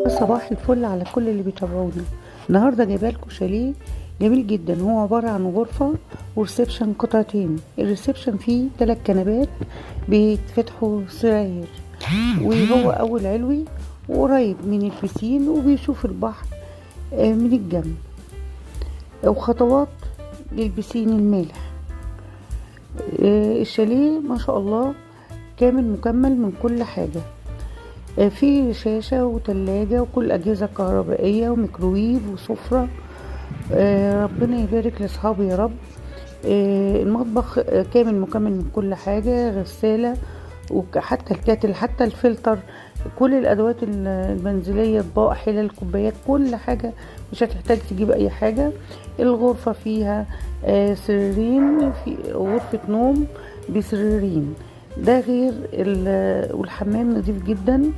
صباح الفل على كل اللي بيتابعونا. النهارده جايبه لكم شاليه جميل جدا. هو عباره عن غرفه وريسبشن قطعتين. الريسبشن فيه 3 كنبات بيتفتحوا سراير، وهو اول علوي وقريب من البسين وبيشوف البحر من الجنب، وخطوات للبسين المالح. الشاليه ما شاء الله كامل مكمل من كل حاجه. في شاشة وتلاجة وكل أجهزة كهربائية وميكروويف وسفرة. ربنا يبارك لأصحابي يا رب. المطبخ كامل مكمل من كل حاجة، غسالة وحتى الكاتل حتى الفلتر، كل الأدوات المنزلية، اطباق، حلل، كوبايات، كل حاجة، مش هتحتاج تجيب أي حاجة. الغرفة فيها سريرين، في غرفة نوم بسريرين، ده غير والحمام نظيف جدا.